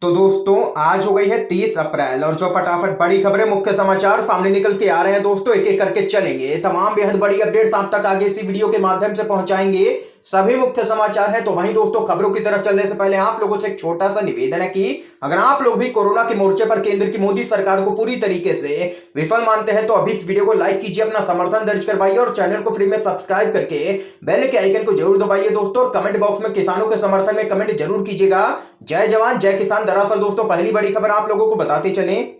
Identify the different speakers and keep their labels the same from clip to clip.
Speaker 1: तो दोस्तों आज हो गई है 30 अप्रैल और जो फटाफट बड़ी खबरें मुख्य समाचार सामने निकल के आ रहे हैं दोस्तों, एक एक करके चलेंगे। तमाम बेहद बड़ी अपडेट्स आप तक आगे इसी वीडियो के माध्यम से पहुंचाएंगे। सभी मुख्य समाचार है तो वहीं दोस्तों खबरों की तरफ चलने से पहले आप लोगों से एक छोटा सा निवेदन है कि अगर आप लोग भी कोरोना के मोर्चे पर केंद्र की मोदी सरकार को पूरी तरीके से विफल मानते हैं तो अभी इस वीडियो को लाइक कीजिए, अपना समर्थन दर्ज करवाइए और चैनल को फ्री में सब्सक्राइब करके बेल के आइकन को जरूर दबाइए दोस्तों। और कमेंट बॉक्स में किसानों के समर्थन में कमेंट जरूर कीजिएगा। जय जवान जय किसान। दरअसल दोस्तों पहली बड़ी खबर आप लोगों को बताते चलें,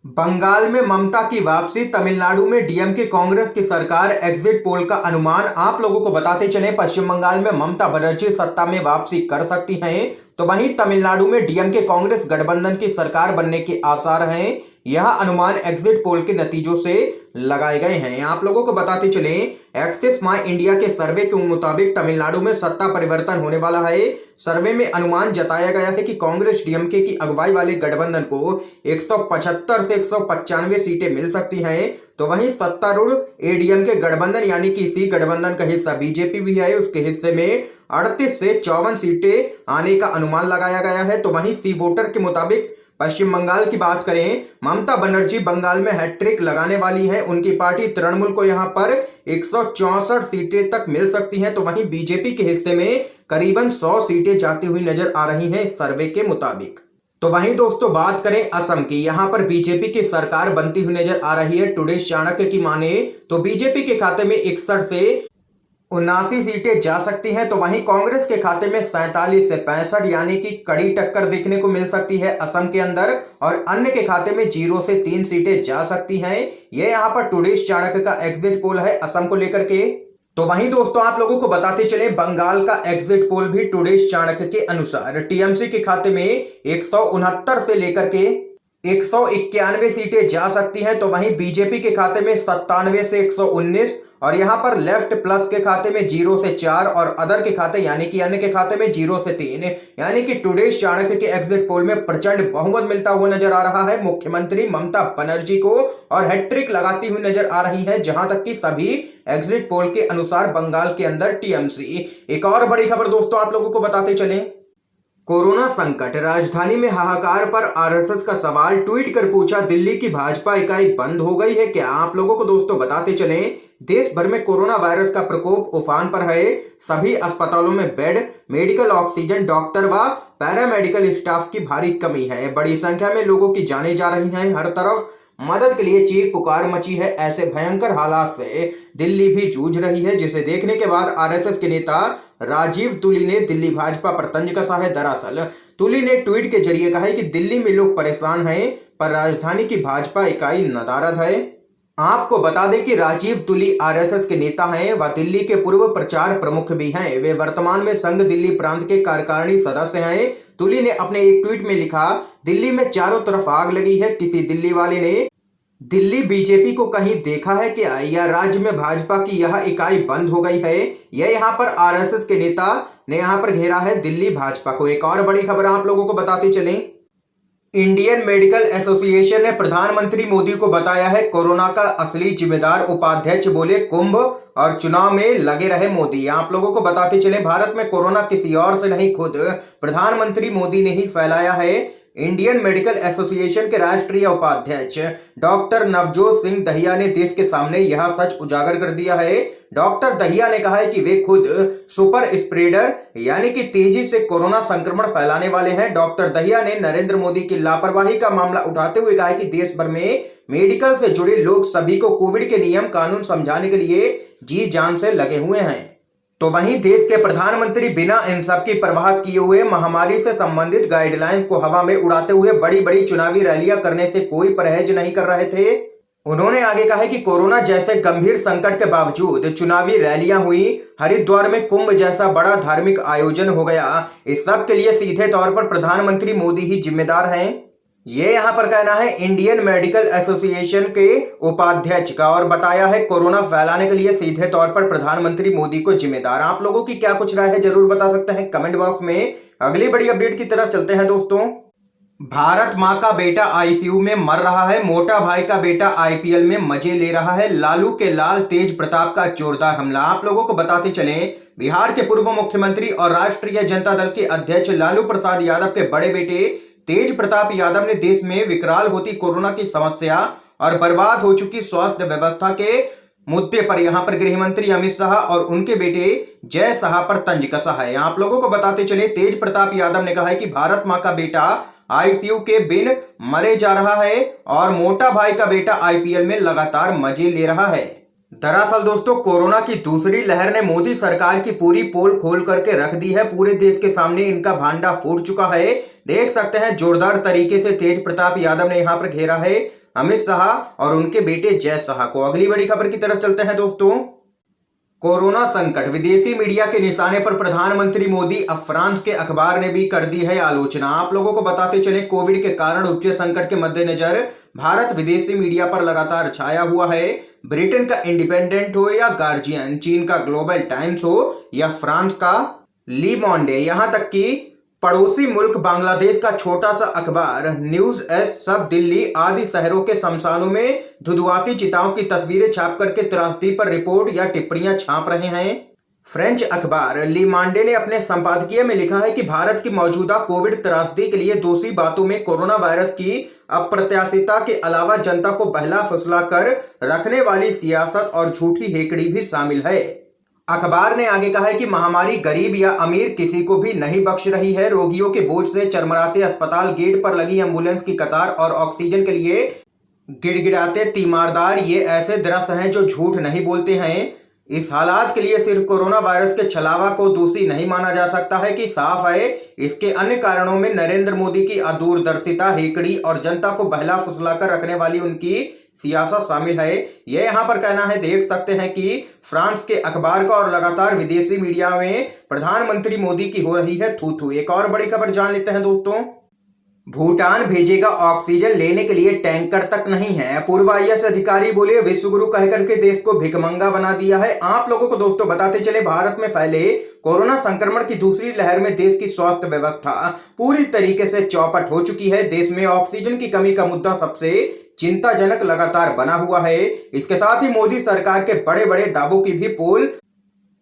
Speaker 1: बंगाल में ममता की वापसी, तमिलनाडु में डीएमके कांग्रेस की सरकार, एग्जिट पोल का अनुमान। आप लोगों को बताते चले पश्चिम बंगाल में ममता बनर्जी सत्ता में वापसी कर सकती हैं, तो वहीं तमिलनाडु में डीएमके कांग्रेस गठबंधन की सरकार बनने के आसार हैं। यह अनुमान एग्जिट पोल के नतीजों से लगाए गए हैं। आप लोगों को बताते चले एक्सिस माई इंडिया के सर्वे के मुताबिक तमिलनाडु में सत्ता परिवर्तन होने वाला है। सर्वे में अनुमान जताया गया है कि कांग्रेस डीएमके की अगुवाई वाले गठबंधन को 175 से 195 सीटें मिल सकती हैं, तो वहीं सत्तारूढ़ एडीएमके गठबंधन यानी कि इसी गठबंधन का हिस्सा बीजेपी भी है, उसके हिस्से में 38 से 54 सीटें आने का अनुमान लगाया गया है। तो वहीं सी वोटर के मुताबिक पश्चिम बंगाल की बात करें, ममता बनर्जी बंगाल में हैट्रिक लगाने वाली हैं। उनकी पार्टी तृणमूल को यहां पर 164 सीटें तक मिल सकती हैं, तो वहीं बीजेपी के हिस्से में करीबन 100 सीटें जाती हुई नजर आ रही हैं सर्वे के मुताबिक। तो वहीं दोस्तों बात करें असम की, यहां पर बीजेपी की सरकार बनती हुई नजर आ रही है। टुडे चाणक्य की माने तो बीजेपी के खाते में 61 से 79 सीटें जा सकती हैं, तो वहीं कांग्रेस के खाते में 47 से 65 यानी कि कड़ी टक्कर देखने को मिल सकती है असम के अंदर, और अन्य के खाते में 0 से 3 सीटें जा सकती हैं। ये यहाँ पर टुडे चाणक्य का एग्जिट पोल है असम को लेकर के। तो वहीं दोस्तों आप लोगों को बताते चले बंगाल का एग्जिट पोल भी टुडे चाणक्य के अनुसार टीएमसी के खाते में 169 से लेकर के 191 सीटें जा सकती हैं, तो वहीं बीजेपी के खाते में 97 से 119, और यहां पर लेफ्ट प्लस के खाते में 0 से 4 और अदर के खाते यानी कि अन्य के खाते में 0 से 3, यानी कि टुडे चाणक्य के एग्जिट पोल में प्रचंड बहुमत मिलता हुआ नजर आ रहा है मुख्यमंत्री ममता बनर्जी को, और हैट्रिक लगाती हुई नजर आ रही है जहां तक कि सभी एग्जिट पोल के अनुसार बंगाल के अंदर टीएमसी। एक और बड़ी खबर दोस्तों आप लोगों को बताते चले, कोरोना संकट, राजधानी में हाहाकार पर आरएसएस का सवाल, ट्वीट कर पूछा दिल्ली की भाजपा इकाई बंद हो गई है क्या। आप लोगों को दोस्तों बताते चले देश भर में कोरोना वायरस का प्रकोप उफान पर है। सभी अस्पतालों में बेड, मेडिकल ऑक्सीजन, डॉक्टर व पैरामेडिकल स्टाफ की भारी कमी है। बड़ी संख्या में लोगों की जानें जा रही हैं। हर तरफ मदद के लिए चीख पुकार मची है। ऐसे भयंकर हालात से दिल्ली भी जूझ रही है, जिसे देखने के बाद आरएसएस के नेता राजीव तुली ने दिल्ली भाजपा पर तंज कसा है। दरअसल तुली ने ट्वीट के जरिए कहा है कि दिल्ली में लोग परेशान हैं पर राजधानी की भाजपा इकाई नदारद है। आपको बता दें कि राजीव तुली आरएसएस के नेता हैं व दिल्ली के पूर्व प्रचार प्रमुख भी हैं। वे वर्तमान में संघ दिल्ली प्रांत के कार्यकारिणी सदस्य हैं। तुली ने अपने एक ट्वीट में लिखा, दिल्ली में चारों तरफ आग लगी है। किसी दिल्ली वाले ने दिल्ली बीजेपी को कहीं देखा है क्या, या राज्य में भाजपा की यह इकाई बंद हो गई है। यह यहाँ पर आरएसएस के नेता ने यहाँ पर घेरा है दिल्ली भाजपा को। एक और बड़ी खबर आप लोगों को बताते चलें, इंडियन मेडिकल एसोसिएशन ने प्रधानमंत्री मोदी को बताया है कोरोना का असली जिम्मेदार। उपाध्यक्ष बोले कुंभ और चुनाव में लगे रहे मोदी। आप लोगों को बताते चले भारत में कोरोना किसी और से नहीं, खुद प्रधानमंत्री मोदी ने ही फैलाया है। इंडियन मेडिकल एसोसिएशन के राष्ट्रीय उपाध्यक्ष डॉक्टर नवजोत सिंह दहिया ने देश के सामने यह सच उजागर कर दिया है। डॉक्टर दहिया ने कहा है कि वे खुद सुपर स्प्रेडर यानी कि तेजी से कोरोना संक्रमण फैलाने वाले हैं। डॉक्टर दहिया ने नरेंद्र मोदी की लापरवाही का मामला उठाते हुए कहा है कि देश भर में मेडिकल से जुड़े लोग सभी को कोविड के नियम कानून समझाने के लिए जी जान से लगे हुए हैं। तो वहीं देश के प्रधानमंत्री बिना इन सब की परवाह किए हुए महामारी से संबंधित गाइडलाइंस को हवा में उड़ाते हुए बड़ी बड़ी चुनावी रैलियां करने से कोई परहेज नहीं कर रहे थे। उन्होंने आगे कहा कि कोरोना जैसे गंभीर संकट के बावजूद चुनावी रैलियां हुई, हरिद्वार में कुंभ जैसा बड़ा धार्मिक आयोजन हो गया। इस सब के लिए सीधे तौर पर प्रधानमंत्री मोदी ही जिम्मेदार हैं। ये यहाँ पर कहना है इंडियन मेडिकल एसोसिएशन के उपाध्यक्ष का, और बताया है कोरोना फैलाने के लिए सीधे तौर पर प्रधानमंत्री मोदी को जिम्मेदार। आप लोगों की क्या कुछ राय है जरूर बता सकते हैं कमेंट बॉक्स में। अगली बड़ी अपडेट की तरफ चलते हैं दोस्तों, भारत मां का बेटा आईसीयू में मर रहा है, मोटा भाई का बेटा आईपीएल में मजे ले रहा है, लालू के लाल तेज प्रताप का जोरदार हमला। आप लोगों को बताते चलें बिहार के पूर्व मुख्यमंत्री और राष्ट्रीय जनता दल के अध्यक्ष लालू प्रसाद यादव के बड़े बेटे तेज प्रताप यादव ने देश में विकराल होती कोरोना की समस्या और बर्बाद हो चुकी स्वास्थ्य व्यवस्था के मुद्दे पर यहां पर गृह मंत्री अमित शाह और उनके बेटे जय शाह पर तंज कसा है। आप लोगों को बताते चले, तेज प्रताप यादव ने कहा है कि भारत मां का बेटा आईसीयू के बिन मरे जा रहा है और मोटा भाई का बेटा आईपीएल में लगातार मजे ले रहा है। दरअसल दोस्तों, कोरोना की दूसरी लहर ने मोदी सरकार की पूरी पोल खोल करके रख दी है। पूरे देश के सामने इनका भांडा फूट चुका है। देख सकते हैं जोरदार तरीके से तेज प्रताप यादव ने यहां पर घेरा है अमित शाह और उनके बेटे जय शाह को। अगली बड़ी खबर की तरफ चलते हैं दोस्तों। कोरोना संकट, विदेशी मीडिया के निशाने पर प्रधानमंत्री मोदी। अब फ्रांस के अखबार ने भी कर दी है आलोचना। आप लोगों को बताते चले, कोविड के कारण उपजे संकट के मद्देनजर भारत विदेशी मीडिया पर लगातार छाया हुआ है। ब्रिटेन का इंडिपेंडेंट हो या गार्जियन, चीन का ग्लोबल टाइम्स हो या फ्रांस का ली मॉन्डे, यहां तक कि पड़ोसी मुल्क बांग्लादेश का छोटा सा अखबार न्यूज एस सब दिल्ली आदि शहरों के शमशानों में धुधुआती चिताओं की तस्वीरें छाप करके त्रासदी पर रिपोर्ट या टिप्पणियां छाप रहे हैं। फ्रेंच अखबार ली मॉन्डे ने अपने संपादकीय में लिखा है कि भारत की मौजूदा कोविड त्रासदी के लिए दोषी बातों में कोरोना वायरस की अप्रत्याशितता के अलावा जनता को बहला फुसला कर रखने वाली सियासत और झूठी हेकड़ी भी शामिल है। अखबार ने आगे कहा है कि महामारी गरीब या अमीर किसी को भी नहीं बख्श रही है। रोगियों के बोझ से चरमराते अस्पताल गेट पर लगी एम्बुलेंस की कतार और ऑक्सीजन के लिए गिड़गिड़ाते तीमारदार, ये ऐसे दृश्य हैं जो झूठ नहीं बोलते हैं। इस हालात के लिए सिर्फ कोरोना वायरस के छलावा को दोषी नहीं माना जा सकता है कि साफ है इसके अन्य कारणों में नरेंद्र मोदी की अदूरदर्शिता, हेकड़ी और जनता को बहला फुसला कर रखने वाली उनकी सियासत शामिल है। यह यहां पर कहना है। देख सकते हैं कि फ्रांस के अखबार का और लगातार विदेशी मीडिया में प्रधानमंत्री मोदी की हो रही है थू थू। एक और बड़ी खबर जान लेते हैं दोस्तों। भूटान भेजेगा ऑक्सीजन लेने के लिए टैंकर तक नहीं है। पूर्व आईएएस अधिकारी बोले, विश्वगुरु कहकर के देश को भिखमंगा बना दिया है। आप लोगों को दोस्तों बताते चले, भारत में फैले कोरोना संक्रमण की दूसरी लहर में देश की स्वास्थ्य व्यवस्था पूरी तरीके से चौपट हो चुकी है। देश में ऑक्सीजन की कमी का मुद्दा सबसे चिंताजनक लगातार बना हुआ है। इसके साथ ही मोदी सरकार के बड़े बड़े दावों की भी पोल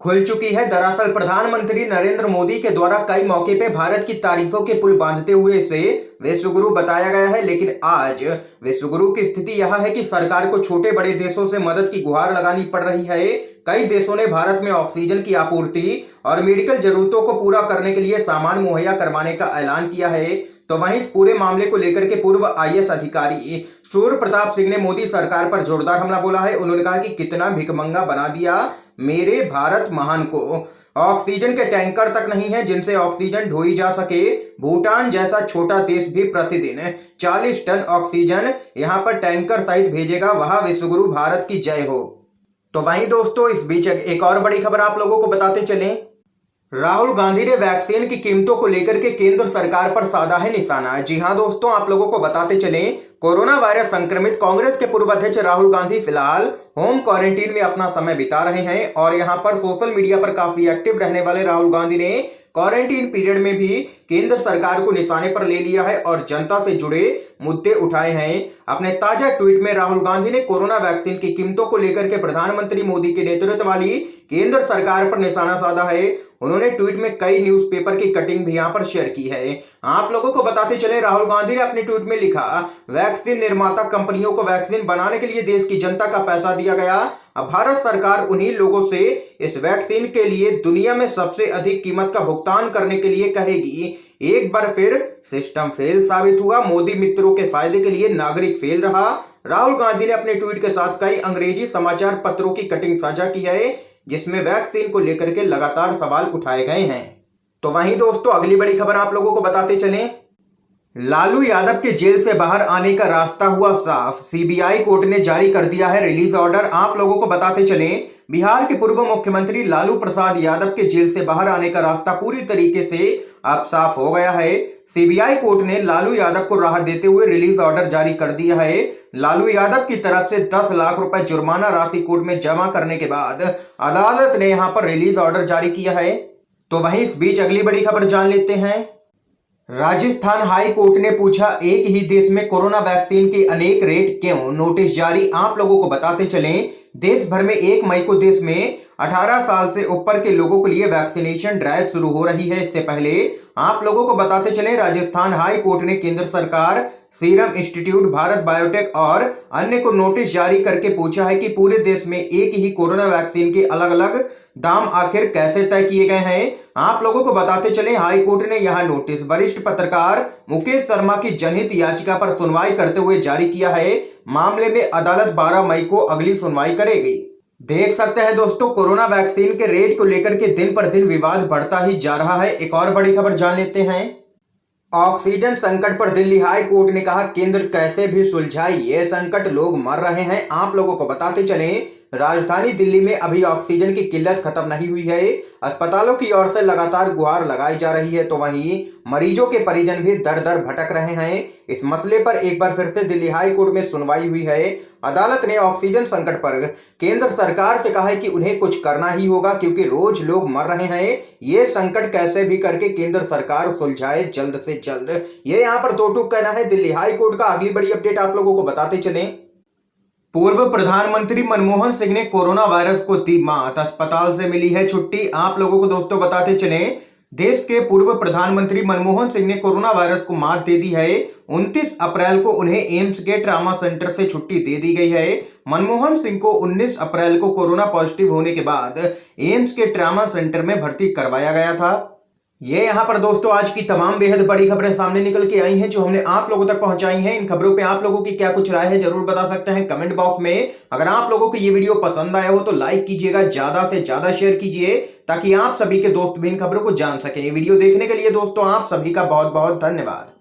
Speaker 1: खुल चुकी है। दरअसल प्रधानमंत्री नरेंद्र मोदी के द्वारा कई मौके पे भारत की तारीफों के पुल बांधते हुए इसे विश्वगुरु बताया गया है, लेकिन आज विश्वगुरु की स्थिति यह है कि सरकार को छोटे बड़े देशों से मदद की गुहार लगानी पड़ रही है। कई देशों ने भारत में ऑक्सीजन की आपूर्ति और मेडिकल जरूरतों को पूरा करने के लिए सामान मुहैया करवाने का ऐलान किया है। तो वहीं इस पूरे मामले को लेकर के पूर्व आईएएस अधिकारी सूर्य प्रताप सिंह ने मोदी सरकार पर जोरदार हमला बोला है। उन्होंने कहा कि कितना भिखमंगा बना दिया मेरे भारत महान को। ऑक्सीजन के टैंकर तक नहीं है जिनसे ऑक्सीजन ढोई जा सके। भूटान जैसा छोटा देश भी प्रतिदिन 40 टन ऑक्सीजन यहां पर टैंकर सहित भेजेगा। वह विश्वगुरु भारत की जय हो। तो वहीं दोस्तों, इस बीच एक और बड़ी खबर आप लोगों को बताते चलें। राहुल गांधी ने वैक्सीन की कीमतों को लेकर के केंद्र सरकार पर साधा है निशाना। जी हां दोस्तों, आप लोगों को बताते चलें, कोरोना वायरस संक्रमित कांग्रेस के पूर्व अध्यक्ष राहुल गांधी फिलहाल होम क्वारंटीन में अपना समय बिता रहे हैं और यहां पर सोशल मीडिया पर काफी एक्टिव रहने वाले राहुल गांधी ने क्वारंटीन पीरियड में भी केंद्र सरकार को निशाने पर ले लिया है और जनता से जुड़े मुद्दे उठाए हैं। अपने ताजा ट्वीट में राहुल गांधी ने कोरोना वैक्सीन की कीमतों को लेकर के प्रधानमंत्री मोदी के नेतृत्व वाली केंद्र सरकार पर निशाना साधा है। उन्होंने ट्वीट में कई न्यूज़पेपर की कटिंग भी यहां पर शेयर की है। आप लोगों को बताते चले, राहुल गांधी ने अपने ट्वीट में लिखा, वैक्सीन निर्माता कंपनियों को वैक्सीन बनाने के लिए देश की जनता का पैसा दिया गया। अब भारत सरकार उन्हीं लोगों से इस वैक्सीन के लिए दुनिया में सबसे अधिक कीमत का भुगतान करने के लिए कहेगी। एक बार फिर सिस्टम फेल साबित हुआ। मोदी मित्रों के फायदे के लिए नागरिक फेल रहा। राहुल गांधी ने अपने ट्वीट के साथ कई अंग्रेजी समाचार पत्रों की कटिंग साझा की है जिसमें वैक्सीन को लेकर के लगातार सवाल उठाए गए हैं। तो वहीं दोस्तों, अगली बड़ी खबर आप लोगों को बताते चलें। लालू यादव के जेल से बाहर आने का रास्ता हुआ साफ। सीबीआई कोर्ट ने जारी कर दिया है रिलीज ऑर्डर। आप लोगों को बताते चलें, बिहार के पूर्व मुख्यमंत्री लालू प्रसाद यादव के जेल से बाहर आने का रास्ता पूरी तरीके से अब साफ हो गया है। सीबीआई कोर्ट ने लालू यादव को राहत देते हुए रिलीज ऑर्डर जारी कर दिया है। लालू यादव की तरफ से 10 लाख रुपए जुर्माना राशि कोर्ट में जमा करने के बाद अदालत ने यहां पर रिलीज ऑर्डर जारी किया है। तो वहीं इस बीच अगली बड़ी खबर जान लेते हैं। राजस्थान हाई कोर्ट ने पूछा, एक ही देश में कोरोना वैक्सीन के अनेक रेट क्यों? नोटिस जारी। आप लोगों को बताते चलें, देश भर में 1 मई को देश में 18 साल से ऊपर के लोगों के लिए वैक्सीनेशन ड्राइव शुरू हो रही है। इससे पहले आप लोगों को बताते चले, राजस्थान हाई कोर्ट ने केंद्र सरकार, सीरम इंस्टीट्यूट, भारत बायोटेक और अन्य को नोटिस जारी करके पूछा है कि पूरे देश में एक ही कोरोना वैक्सीन के अलग अलग दाम आखिर कैसे तय किए गए हैं। आप लोगों को बताते चले, हाई कोर्ट ने यह नोटिस वरिष्ठ पत्रकार मुकेश शर्मा की जनहित याचिका पर सुनवाई करते हुए जारी किया है। मामले में अदालत 12 मई को अगली सुनवाई करेगी। देख सकते हैं दोस्तों, कोरोना वैक्सीन के रेट को लेकर के दिन पर दिन विवाद बढ़ता ही जा रहा है। एक और बड़ी खबर जान लेते हैं। ऑक्सीजन संकट पर दिल्ली हाई कोर्ट ने कहा, केंद्र कैसे भी सुलझाए ये संकट, लोग मर रहे हैं। आप लोगों को बताते चले, राजधानी दिल्ली में अभी ऑक्सीजन की किल्लत खत्म नहीं हुई है। अस्पतालों की ओर से लगातार गुहार लगाई जा रही है, तो वहीं मरीजों के परिजन भी दर दर भटक रहे हैं। इस मसले पर एक बार फिर से दिल्ली हाई कोर्ट में सुनवाई हुई है। अदालत ने ऑक्सीजन संकट पर केंद्र सरकार से कहा है कि उन्हें कुछ करना ही होगा, क्योंकि रोज लोग मर रहे हैं। ये संकट कैसे भी करके केंद्र सरकार सुलझाए जल्द से जल्द, ये यहाँ पर दो टूक कहना है दिल्ली हाई कोर्ट का। अगली बड़ी अपडेट आप लोगों को बताते चले। पूर्व प्रधानमंत्री मनमोहन सिंह ने कोरोना वायरस को दी मात, अस्पताल से मिली है छुट्टी। आप लोगों को दोस्तों बताते चले, देश के पूर्व प्रधानमंत्री मनमोहन सिंह ने कोरोना वायरस को मात दे दी है। 29 अप्रैल को उन्हें एम्स के ट्रामा सेंटर से छुट्टी दे दी गई है। मनमोहन सिंह को 19 अप्रैल को कोरोना पॉजिटिव होने के बाद एम्स के ट्रामा सेंटर में भर्ती करवाया गया था। ये यहाँ पर दोस्तों आज की तमाम बेहद बड़ी खबरें सामने निकल के आई हैं, जो हमने आप लोगों तक पहुंचाई हैं। इन खबरों पे आप लोगों की क्या कुछ राय है जरूर बता सकते हैं कमेंट बॉक्स में। अगर आप लोगों को ये वीडियो पसंद आया हो तो लाइक कीजिएगा, ज्यादा से ज्यादा शेयर कीजिए, ताकि आप सभी के दोस्त भी इन खबरों को जान सकें। ये वीडियो देखने के लिए दोस्तों आप सभी का बहुत बहुत धन्यवाद।